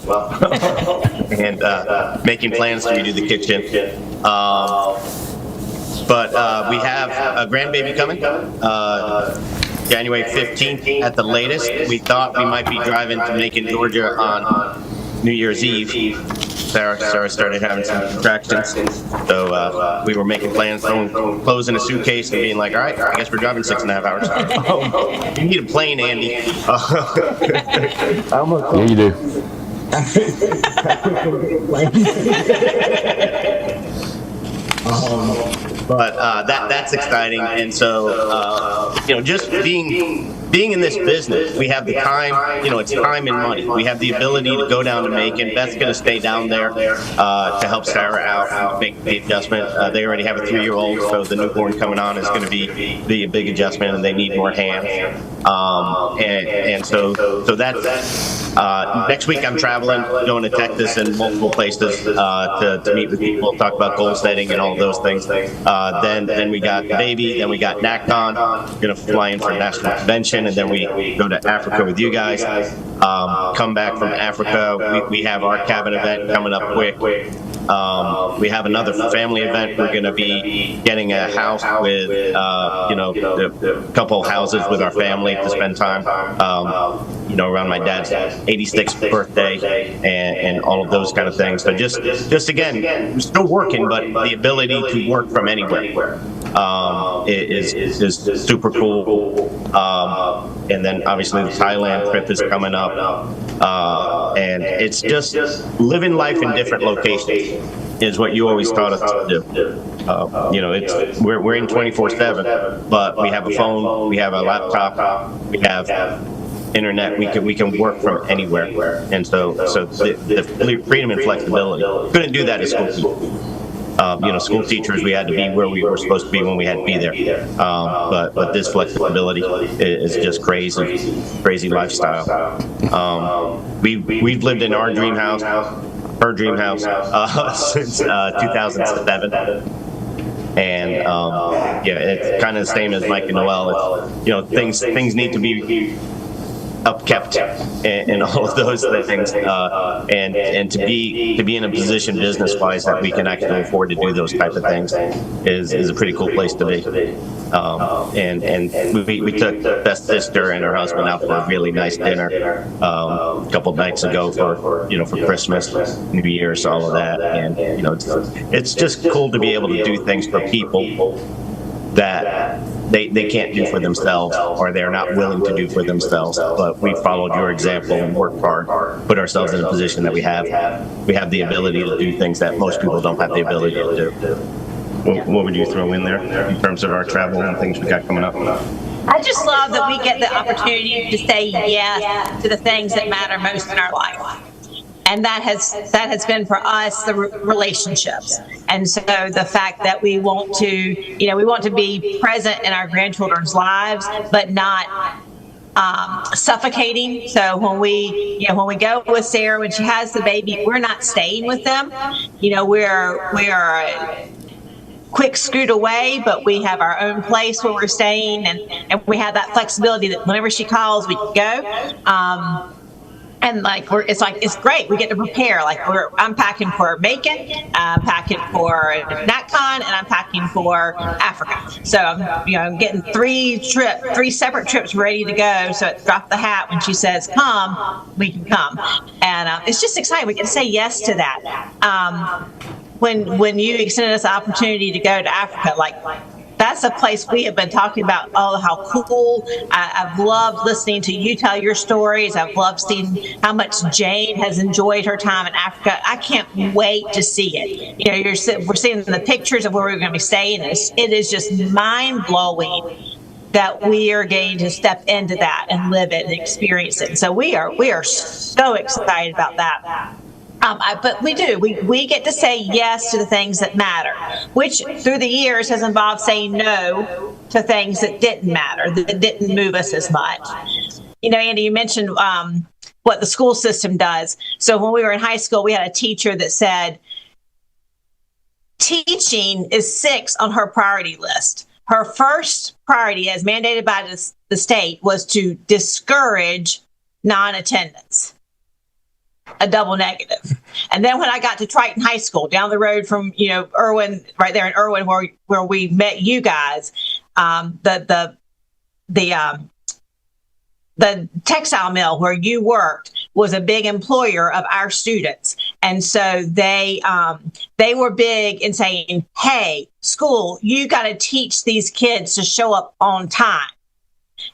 and making plans to redo the kitchen. But we have a grandbaby coming, January 15th at the latest. We thought we might be driving to Macon, Georgia on New Year's Eve. Sarah started having some contractions, so we were making plans, throwing clothes in a suitcase and being like, all right, I guess we're driving 6.5 hours. You need a plane, Andy. Yeah, you do. But that's exciting, and so just being in this business, we have the time. It's time and money. We have the ability to go down to Macon. Beth's going to stay down there to help Sarah out and make the adjustment. They already have a 3-year-old, so the newborn coming on is going to be a big adjustment, and they need more hands. And so that's next week. I'm traveling, going to Texas and multiple places to meet with people, talk about goal setting and all those things. Then we got the baby, then we got NACCON, gonna fly in for a national convention, and then we go to Africa with you guys. Come back from Africa, we have our cabin event coming up quick. We have another family event. We're going to be getting a house with, a couple houses with our family to spend time, around my dad's 86th birthday and all of those kind of things. So just again, we're still working, but the ability to work from anywhere is super cool. And then obviously the Thailand trip is coming up, and it's just living life in different locations is what you always taught us to do. We're in 24/7, but we have a phone, we have a laptop, we have internet. We can work from anywhere, and so the freedom and flexibility. Couldn't do that as school people. School teachers, we had to be where we were supposed to be when we had to be there. But this flexibility is just crazy lifestyle. We've lived in our dream house, her dream house, since 2007. And it's kind of the same as Mike and Noelle. Things need to be upkept and all of those things, and to be in a position business-wise that we can actually afford to do those type of things is a pretty cool place to be. And we took Beth's sister and her husband out for a really nice dinner a couple of nights ago for Christmas, New Year's, all of that, and it's just cool to be able to do things for people that they can't do for themselves, or they're not willing to do for themselves. But we followed your example and worked hard, put ourselves in a position that we have the ability to do things that most people don't have the ability to do. What would you throw in there in terms of our travel and things we got coming up? I just love that we get the opportunity to say yes to the things that matter most in our life. And that has been for us the relationships. And so the fact that we want to be present in our grandchildren's lives, but not suffocating. So when we go with Sarah when she has the baby, we're not staying with them. We are quick scoot away, but we have our own place where we're staying, and we have that flexibility that whenever she calls, we can go. And it's great. We get to prepare. I'm packing for Macon, I'm packing for NatCon, and I'm packing for Africa. So I'm getting three separate trips ready to go. So it's drop the hat when she says come, we can come, and it's just exciting. We get to say yes to that. When you extended us the opportunity to go to Africa, that's a place we have been talking about. Oh, how cool. I've loved listening to you tell your stories. I've loved seeing how much Jane has enjoyed her time in Africa. I can't wait to see it. You know, we're seeing the pictures of where we're going to be staying. It is just mind blowing that we are going to step into that and live it and experience it. And so we are so excited about that. But we get to say yes to the things that matter, which through the years has involved saying no to things that didn't matter, that didn't move us as much. You know, Andy, you mentioned what the school system does. So when we were in high school, we had a teacher that said, teaching is 6 on her priority list. Her first priority, as mandated by the state, was to discourage non-attendance, a double negative. And then when I got to Triton High School, down the road from, you know, Irwin, right there in Irwin, where we met you guys, the textile mill where you worked was a big employer of our students. And so they were big in saying, hey, school, you got to teach these kids to show up on time.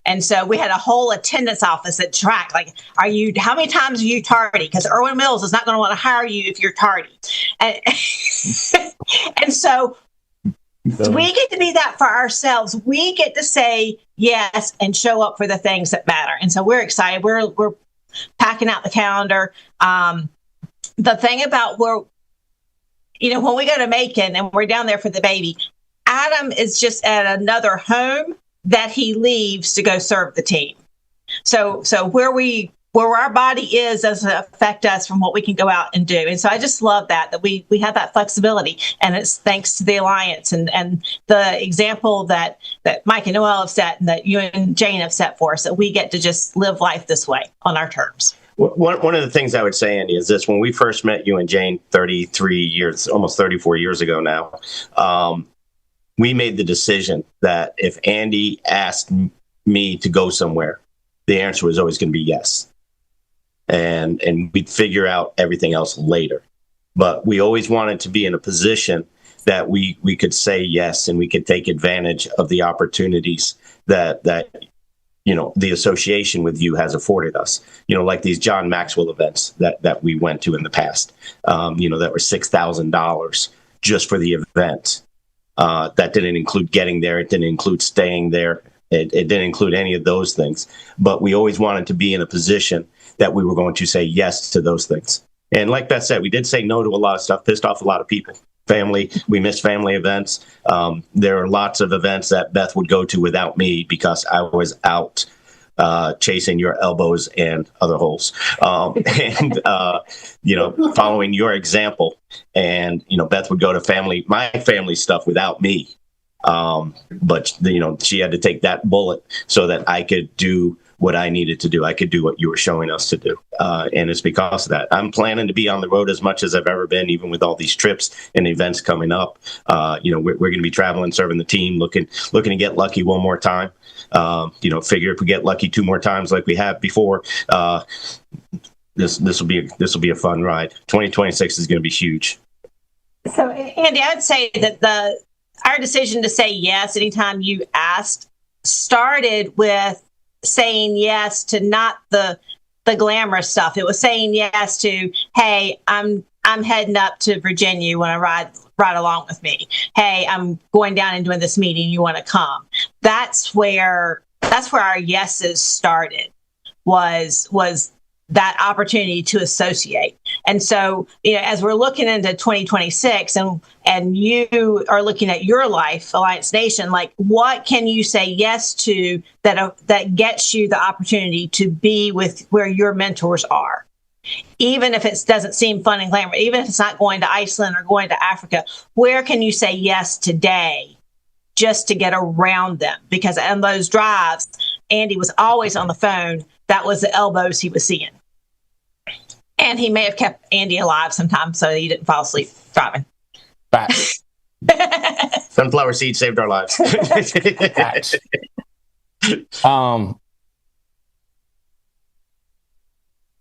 And so we had a whole attendance office that tracked, like, how many times are you tardy? Because Irwin Mills is not going to want to hire you if you're tardy. And, and so we get to be that for ourselves. We get to say yes and show up for the things that matter. And so we're excited. We're packing out the calendar. The thing about when we go to Macon and we're down there for the baby, Adam is just at another home that he leaves to go serve the team. So where our body is doesn't affect us from what we can go out and do. And so I just love that we have that flexibility. And it's thanks to the Alliance and the example that Mike and Noelle have set and that you and Jane have set for us, that we get to just live life this way on our terms. One of the things I would say, Andy, is this: when we first met you and Jane 33 years, almost 34 years ago now, we made the decision that if Andy asked me to go somewhere, the answer was always going to be yes. And we'd figure out everything else later. But we always wanted to be in a position that we could say yes, and we could take advantage of the opportunities that the association with you has afforded us. Like these John Maxwell events that we went to in the past, that were $6,000 just for the event. That didn't include getting there. It didn't include staying there. It didn't include any of those things. But we always wanted to be in a position that we were going to say yes to those things. And like Beth said, we did say no to a lot of stuff, pissed off a lot of people. Family, we missed family events. There are lots of events that Beth would go to without me because I was out chasing your elbows and other holes. Following your example. And, Beth would go to my family stuff without me. But she had to take that bullet so that I could do what I needed to do. I could do what you were showing us to do. And it's because of that. I'm planning to be on the road as much as I've ever been, even with all these trips and events coming up. We're going to be traveling, serving the team, looking to get lucky one more time. Figure if we get lucky 2 more times like we have before, this will be a fun ride. 2026 is going to be huge. So, Andy, I would say that our decision to say yes anytime you asked started with saying yes to not the glamorous stuff. It was saying yes to, hey, I'm heading up to Virginia. You want to ride along with me? Hey, I'm going down and doing this meeting. You want to come? That's where our yeses started. Was that opportunity to associate. And so, as we're looking into 2026 and you are looking at your life, Alliance Nation, like, what can you say yes to that gets you the opportunity to be with where your mentors are? Even if it doesn't seem fun and glamorous, even if it's not going to Iceland or going to Africa, where can you say yes today just to get around them? Because on those drives, Andy was always on the phone. That was the elbows he was seeing. And he may have kept Andy alive sometimes so he didn't fall asleep driving. Facts. Sunflower seeds saved our lives. Facts.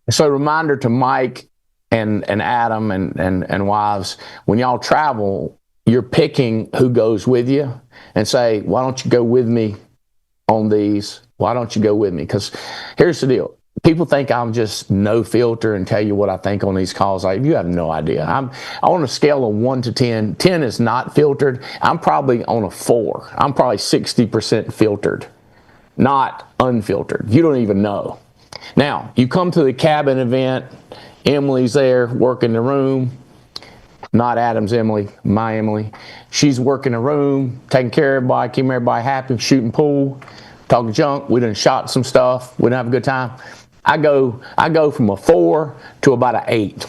So reminder to Mike and Adam and wives, when y'all travel, you're picking who goes with you and say, why don't you go with me on these? Why don't you go with me? Because here's the deal. People think I'm just no filter and tell you what I think on these calls. You have no idea. I'm on a scale of 1 to 10. 10 is not filtered. I'm probably on a 4. I'm probably 60% filtered, not unfiltered. You don't even know. Now, you come to the cabin event. Emily's there working the room. Not Adam's Emily, my Emily. She's working the room, taking care of everybody, keeping everybody happy, shooting pool, talking junk. We done shot some stuff. We done have a good time. I go from a 4 to about an 8,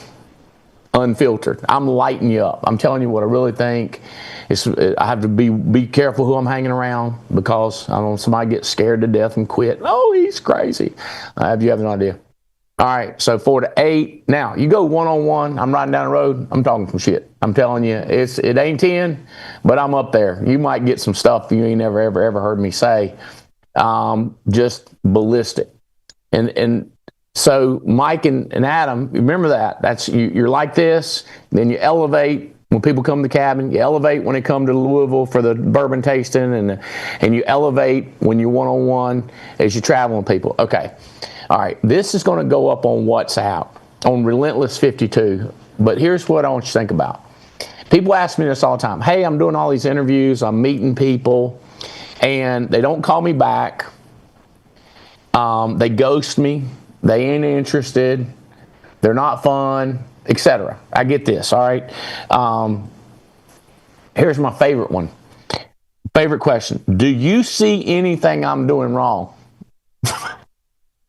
unfiltered. I'm lighting you up. I'm telling you what I really think. I have to be careful who I'm hanging around, because I don't want somebody get scared to death and quit. Oh, he's crazy. You have no idea. All right, so 4 to 8. Now, you go one-on-one. I'm riding down the road. I'm talking some shit. I'm telling you, it ain't 10, but I'm up there. You might get some stuff you ain't never, ever heard me say. Just ballistic. And so Mike and Adam, remember that. That's you're like this. Then you elevate when people come to the cabin. You elevate when they come to Louisville for the bourbon tasting, and you elevate when you're one-on-one as you travel with people. Okay. All right. This is going to go up on WhatsApp on Relentless 52. But here's what I want you to think about. People ask me this all the time. Hey, I'm doing all these interviews. I'm meeting people, and they don't call me back. They ghost me. They ain't interested. They're not fun, etc. I get this, all right? Here's my favorite one. Favorite question. Do you see anything I'm doing wrong?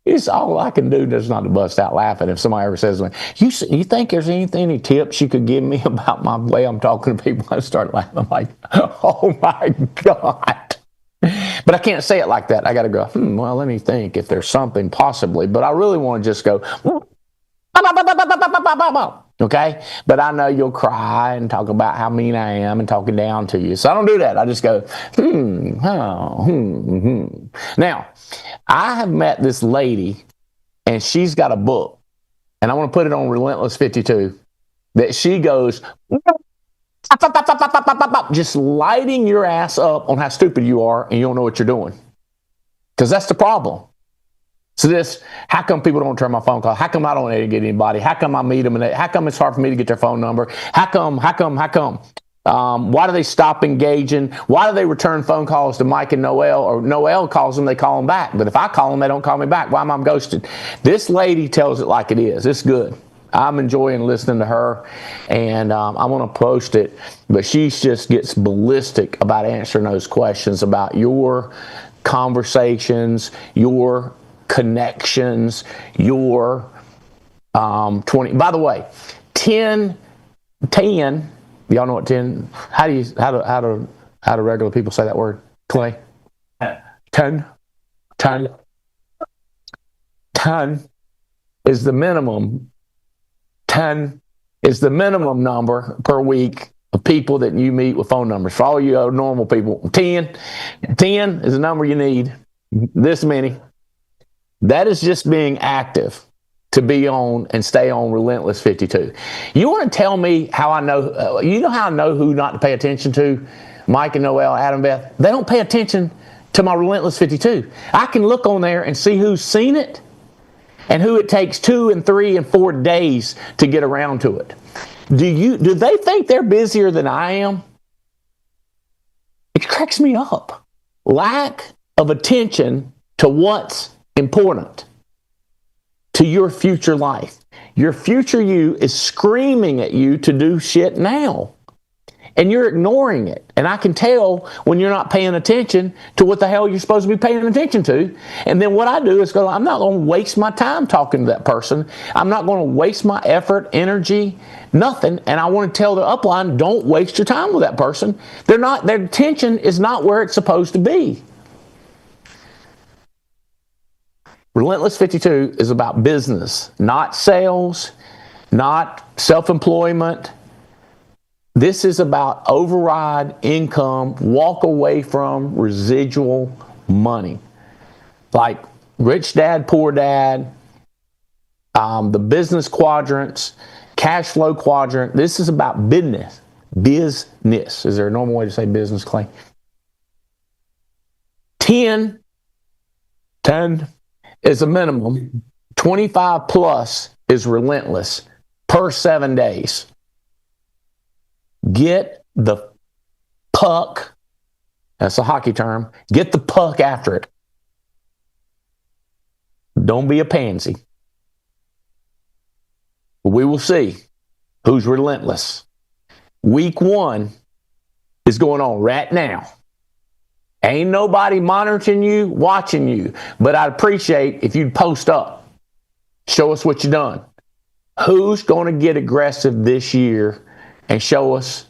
It's all I can do just not to bust out laughing if somebody ever says to me, you think there's any tips you could give me about my way I'm talking to people? I start laughing. I'm like, oh my God. But I can't say it like that. I got to go, well, let me think if there's something possibly. But I really want to just go, okay? But I know you'll cry and talk about how mean I am and talking down to you. So I don't do that. I just go, Now, I have met this lady, and she's got a book. And I want to put it on Relentless 52, that she goes, just lighting your ass up on how stupid you are and you don't know what you're doing. Because that's the problem. So how come people don't return my phone call? How come I don't get anybody? How come I meet them? And how come it's hard for me to get their phone number? How come? Why do they stop engaging? Why do they return phone calls to Mike and Noelle? Or Noelle calls them, they call them back. But if I call them, they don't call me back. Why am I ghosted? This lady tells it like it is. It's good. I'm enjoying listening to her, and I'm going to post it. But she just gets ballistic about answering those questions about your conversations, your connections, your 20. By the way, 10. Y'all know what 10? How do regular people say that word? Clay. 10 is the minimum. 10 is the minimum number per week of people that you meet with phone numbers. For all you normal people, 10 is the number you need. This many. That is just being active to be on and stay on Relentless 52. You want to tell me how I know, you know how I know who not to pay attention to? Mike and Noelle, Adam, Beth. They don't pay attention to my Relentless 52. I can look on there and see who's seen it and who it takes 2 and 3 and 4 days to get around to it. Do they think they're busier than I am? It cracks me up. Lack of attention to what's important to your future life. Your future you is screaming at you to do shit now. And you're ignoring it. And I can tell when you're not paying attention to what the hell you're supposed to be paying attention to. And then what I do is go, I'm not going to waste my time talking to that person. I'm not going to waste my effort, energy, nothing. And I want to tell the upline, don't waste your time with that person. Their attention is not where it's supposed to be. Relentless 52 is about business, not sales, not self-employment. This is about override income, walk away from residual money. Like Rich Dad, Poor Dad, the business quadrants, cash flow quadrant. This is about business. Business. Is there a normal way to say business, Clay? 10 is a minimum. 25 plus is relentless per 7 days. Get the puck. That's a hockey term. Get the puck after it. Don't be a pansy. We will see who's relentless. Week 1 is going on right now. Ain't nobody monitoring you, watching you, but I'd appreciate if you'd post up. Show us what you done. Who's going to get aggressive this year and show us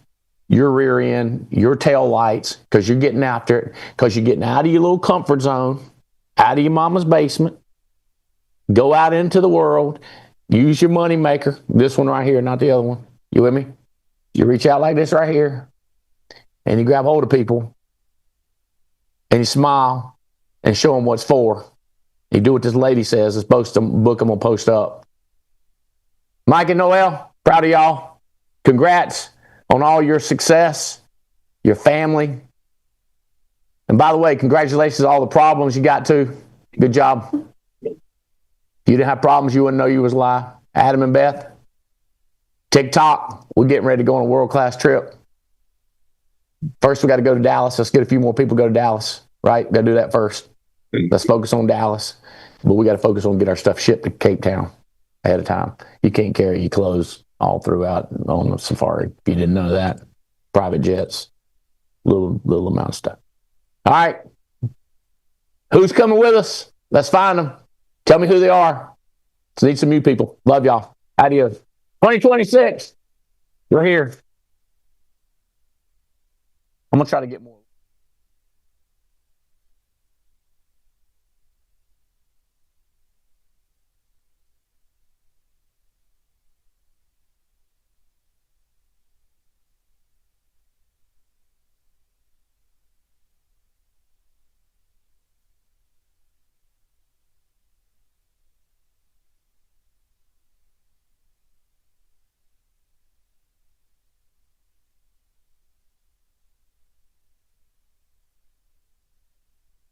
your rear end, your tail lights, because you're getting after it, because you're getting out of your little comfort zone, out of your mama's basement. Go out into the world. Use your money maker. This one right here, not the other one. You with me? You reach out like this right here, and you grab hold of people, and you smile, and show them what's for. You do what this lady says. It's post them, book them, will post up. Mike and Noelle, proud of y'all. Congrats on all your success, your family. And by the way, congratulations on all the problems you got to. Good job. If you didn't have problems, you wouldn't know you was alive. Adam and Beth, TikTok, we're getting ready to go on a world-class trip. First, we got to go to Dallas. Let's get a few more people to go to Dallas, right? Got to do that first. Let's focus on Dallas. But we got to focus on get our stuff shipped to Cape Town ahead of time. You can't carry your clothes all throughout on the safari. If you didn't know that, private jets, little amount of stuff. All right. Who's coming with us? Let's find them. Tell me who they are. Let's need some new people. Love y'all. Adios. 2026. You're here. I'm going to try to get more.